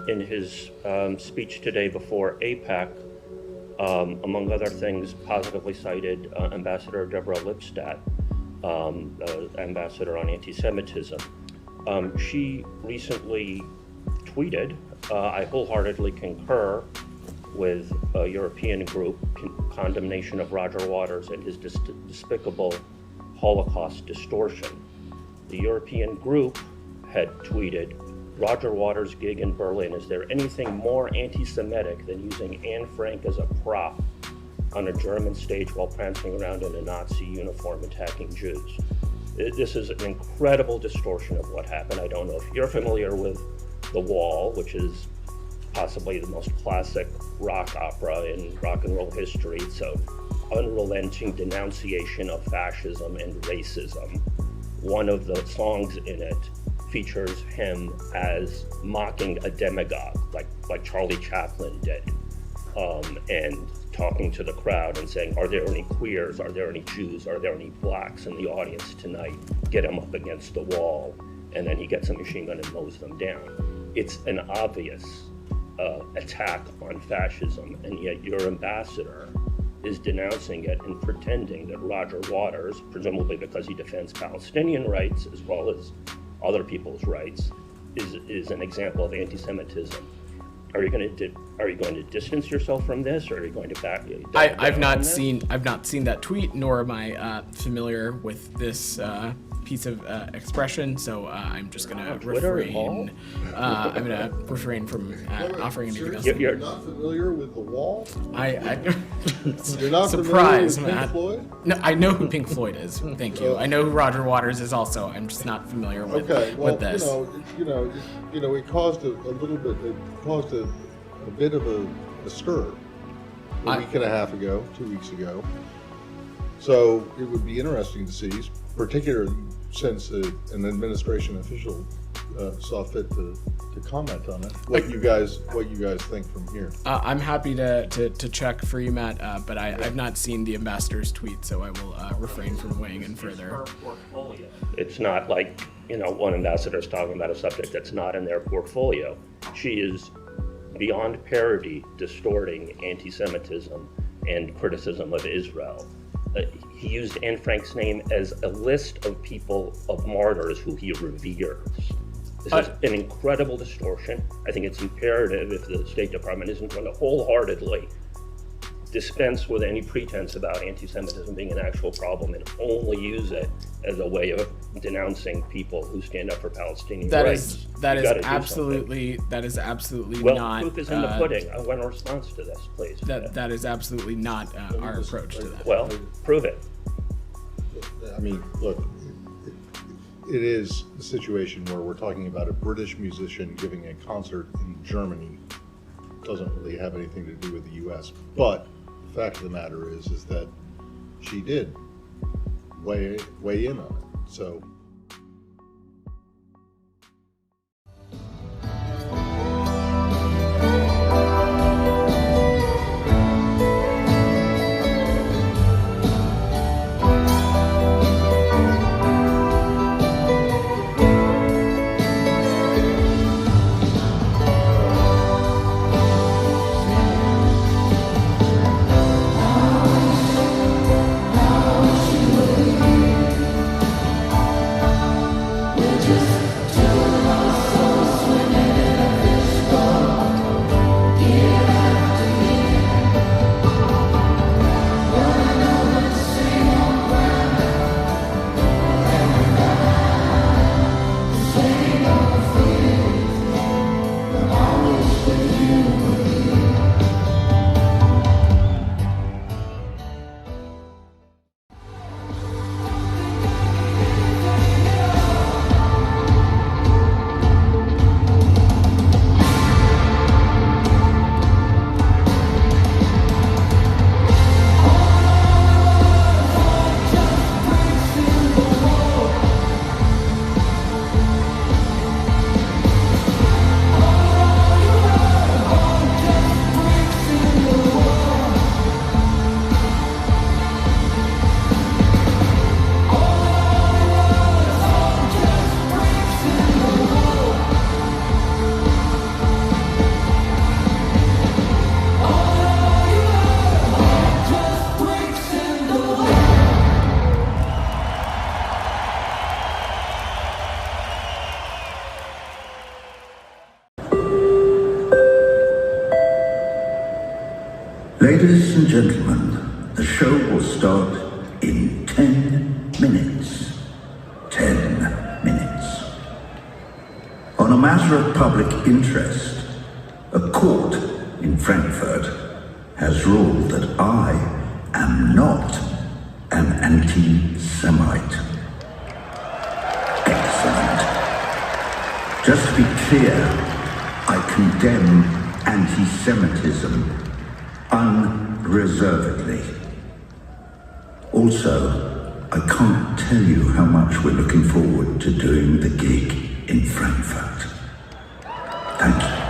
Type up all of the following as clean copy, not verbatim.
in his speech today before APEC, among other things, positively cited Ambassador Deborah Lipstadt, ambassador on anti-Semitism. She recently tweeted, I wholeheartedly concur with a European group condemnation of Roger Waters and his despicable Holocaust distortion. The European group had tweeted, Roger Waters' gig in Berlin, is there anything more anti-Semitic than using Anne Frank as a prop on a German stage while prancing around in a Nazi uniform attacking Jews? This is an incredible distortion of what happened. I don't know if you're familiar with The Wall, which is possibly the most classic rock opera in rock and roll history. It's an unrelenting denunciation of fascism and racism. One of the songs in it features him as mocking a demagogue, like Charlie Chaplin did, and talking to the crowd and saying, are there any queers, are there any Jews, are there any blacks in the audience tonight? Get them up against the wall. And then he gets a machine gun and mows them down. It's an obvious attack on fascism, and yet your ambassador is denouncing it and pretending that Roger Waters, presumably because he defends Palestinian rights as well as other people's rights, is an example of anti-Semitism. Are you going to distance yourself from this, or are you going to back? I've not seen that tweet, nor am I familiar with this piece of expression, so I'm just going to refrain. I'm going to refrain from offering anything else. You're not familiar with The Wall? You're not surprised, familiar with Matt. Pink Floyd? No, I know who Pink Floyd is. Thank you. I know who Roger Waters is also. I'm just not familiar with this. It caused a little bit. It caused a bit of a stir a week and a half ago, 2 weeks ago. So it would be interesting to see, particularly since an administration official saw fit to comment on it. What you guys think from here? I'm happy to check for you, Matt, but I've not seen the ambassador's tweet, so I will refrain from weighing in further. It's not like, one ambassador is talking about a subject that's not in their portfolio. She is beyond parody distorting anti-Semitism and criticism of Israel. He used Anne Frank's name as a list of people, of martyrs who he reveres. This is an incredible distortion. I think it's imperative, if the State Department isn't going to wholeheartedly dispense with any pretense about anti-Semitism being an actual problem and only use it as a way of denouncing people who stand up for Palestinian rights. That is absolutely well, not. Proof is in the pudding. I want a response to this, please. That is absolutely not our approach to that. Well, prove it. I mean, look, it is a situation where we're talking about a British musician giving a concert in Germany. Doesn't really have anything to do with the U.S. But the fact of the matter is that she did weigh in on it. So. and gentlemen, the show will start in 10 minutes. 10 minutes. On a matter of public interest, a court in Frankfurt has ruled that I am not an anti-Semite. Excellent. Just to be clear, I condemn anti-Semitism unreservedly. Also, I can't tell you how much we're looking forward to doing the gig in Frankfurt. Thank you.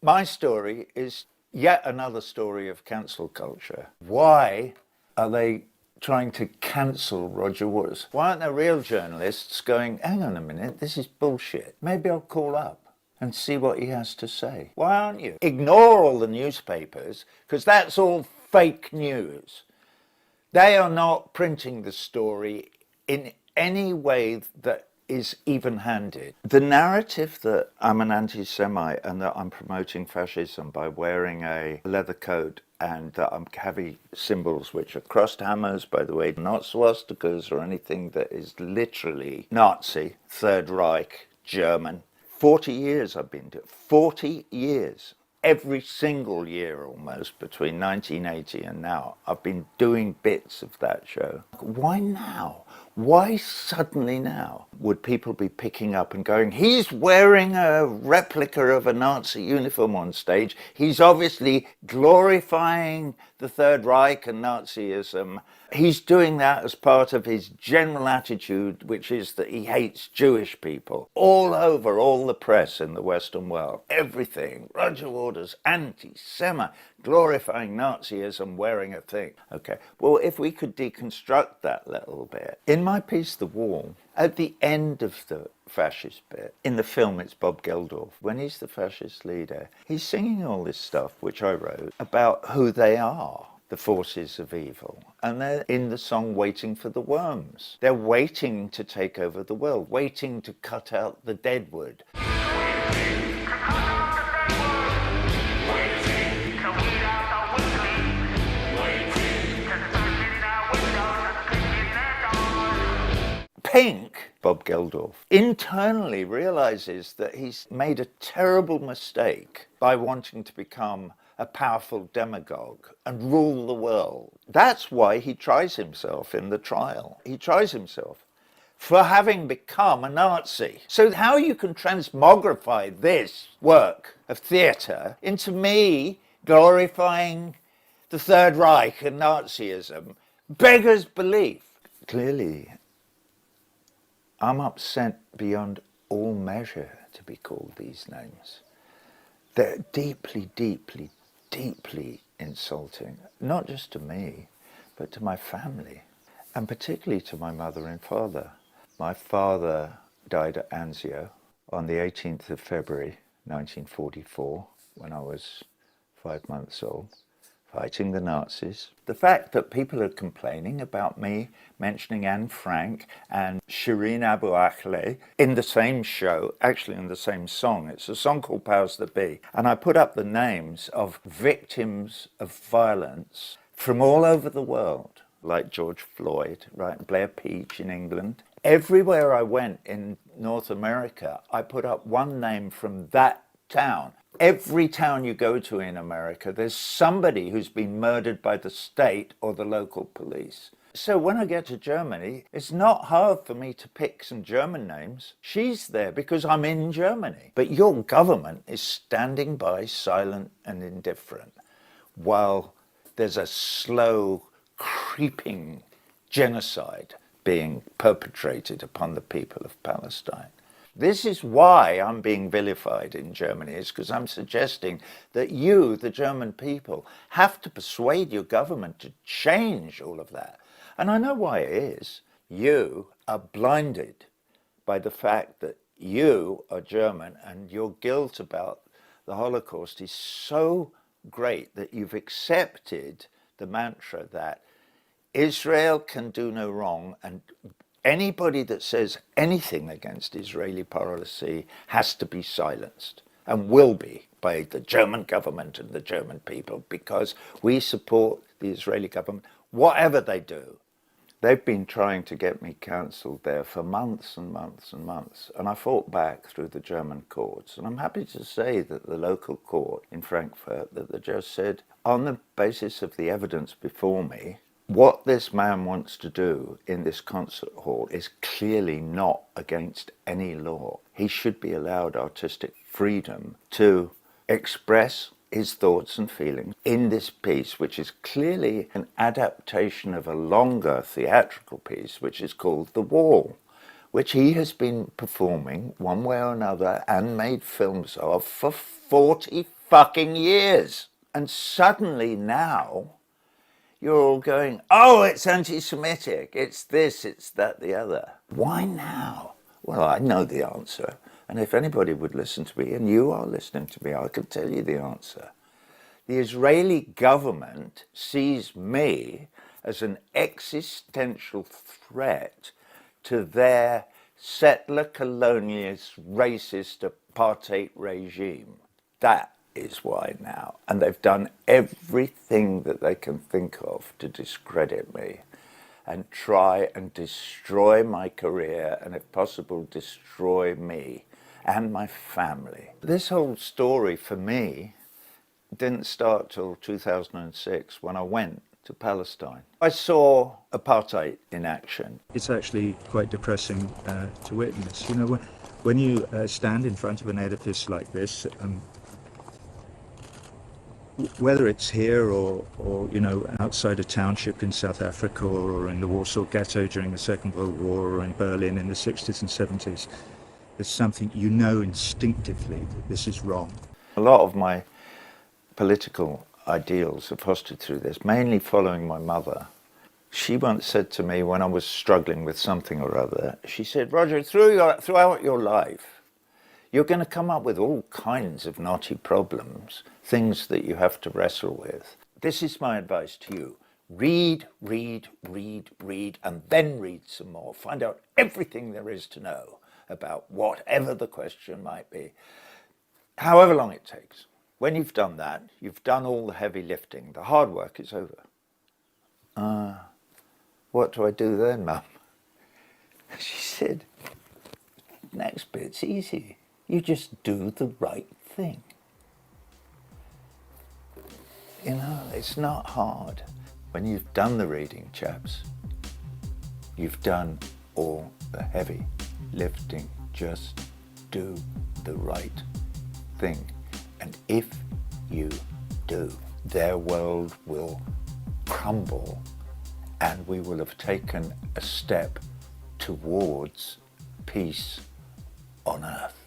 My story is yet another story of cancel culture. Why are they trying to cancel Roger Waters? Why aren't there real journalists going, hang on a minute, this is bullshit. Maybe I'll call up and see what he has to say. Why aren't you? Ignore all the newspapers, because that's all fake news. They are not printing the story in any way that is even-handed. The narrative that I'm an anti-Semite and that I'm promoting fascism by wearing a leather coat and that I'm having symbols which are crossed hammers, by the way, not swastikas or anything that is literally Nazi, Third Reich, German. 40 years I've been doing, 40 years. Every single year almost between 1980 and now, I've been doing bits of that show. Why now? Why suddenly now would people be picking up and going, he's wearing a replica of a Nazi uniform on stage. He's obviously glorifying the Third Reich and Nazism. He's doing that as part of his general attitude, which is that he hates Jewish people. All over, all the press in the Western world, everything. Roger Waters, anti-Semite, glorifying Nazism, wearing a thing. Okay, well, if we could deconstruct that little bit. In my piece, The Wall, at the end of the fascist bit, in the film it's Bob Geldof, when he's the fascist leader, he's singing all this stuff, which I wrote, about who they are, the forces of evil. And they're in the song Waiting for the Worms. They're waiting to take over the world, waiting to cut out the deadwood. Pink, Bob Geldof, internally realizes that he's made a terrible mistake by wanting to become a powerful demagogue and rule the world. That's why he tries himself in the trial. He tries himself for having become a Nazi. So how you can transmogrify this work of theatre into me glorifying the Third Reich and Nazism beggars belief. Clearly, I'm upset beyond all measure to be called these names. They're deeply, deeply, deeply insulting, not just to me, but to my family, and particularly to my mother and father. My father died at Anzio on the 18th of February, 1944, when I was 5 months old, fighting the Nazis. The fact that people are complaining about me mentioning Anne Frank and Shireen Abu Akleh in the same show, actually in the same song. It's a song called Powers That Be. And I put up the names of victims of violence from all over the world, like George Floyd, right, Blair Peach in England. Everywhere I went in North America, I put up one name from that town. Every town you go to in America, there's somebody who's been murdered by the state or the local police. So when I get to Germany, it's not hard for me to pick some German names. She's there because I'm in Germany. But your government is standing by silent and indifferent while there's a slow, creeping genocide being perpetrated upon the people of Palestine. This is why I'm being vilified in Germany, is because I'm suggesting that you, the German people, have to persuade your government to change all of that. And I know why it is. You are blinded by the fact that you are German and your guilt about the Holocaust is so great that you've accepted the mantra that Israel can do no wrong, and anybody that says anything against Israeli policy has to be silenced, and will be, by the German government and the German people, because we support the Israeli government, whatever they do. They've been trying to get me cancelled there for months and months and months, and I fought back through the German courts. And I'm happy to say that the local court in Frankfurt, that the judge said, on the basis of the evidence before me, what this man wants to do in this concert hall is clearly not against any law. He should be allowed artistic freedom to express his thoughts and feelings in this piece, which is clearly an adaptation of a longer theatrical piece, which is called The Wall, which he has been performing one way or another and made films of for 40 fucking years. And suddenly now, you're all going, oh, it's anti-Semitic, it's this, it's that, the other. Why now? Well, I know the answer. And if anybody would listen to me, and you are listening to me, I could tell you the answer. The Israeli government sees me as an existential threat to their settler, colonialist, racist apartheid regime. That is why now. And they've done everything that they can think of to discredit me and try and destroy my career, and if possible, destroy me and my family. This whole story for me didn't start till 2006 when I went to Palestine. I saw apartheid in action. It's actually quite depressing to witness. You know, when you stand in front of an edifice like this, whether it's here or you know, outside a township in South Africa or in the Warsaw Ghetto during the Second World War or in Berlin in the 60s and 70s, there's something you know instinctively that this is wrong. A lot of my political ideals are fostered through this, mainly following my mother. She once said to me when I was struggling with something or other, she said, Roger, throughout your life, you're going to come up with all kinds of knotty problems, things that you have to wrestle with. This is my advice to you. Read, read, read, read, and then read some more. Find out everything there is to know about whatever the question might be, however long it takes. When you've done that, you've done all the heavy lifting. The hard work is over. What do I do then, Mum? She said, next bit's easy. You just do the right thing. You know, it's not hard. When you've done the reading, chaps, you've done all the heavy lifting. Just do the right thing. And if you do, their world will crumble and we will have taken a step towards peace on earth.